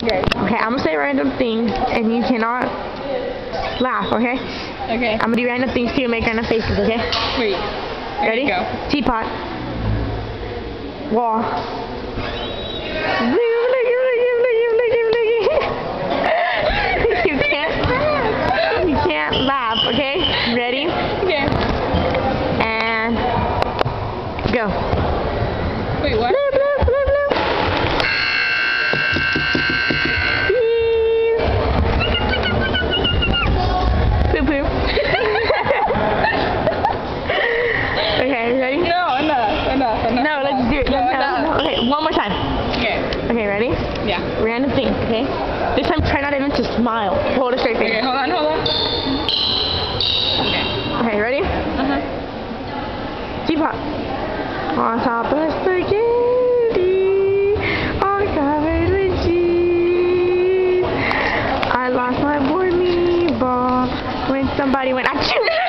Okay. Okay, I'm gonna say random things, and you cannot laugh, okay? Okay. I'm gonna do random things too and make random faces, okay? Wait. Ready? Go. Teapot. Wall. You can't laugh, okay? Ready? Okay. And go. Wait, what? Bloop, bloop, bloop, bloop. Beep. Poop, poop. Okay, ready? No, enough. No, let's do it. No, No. enough. Okay, one more time. Okay. Okay, ready? Yeah. Random thing, okay? This time try not even to smile. Hold a straight face. Okay, hold on. Okay. Okay, ready? Uh-huh. Teapot. On top of spaghetti, all covered with cheese. I lost my boy meatball when somebody went, achoo!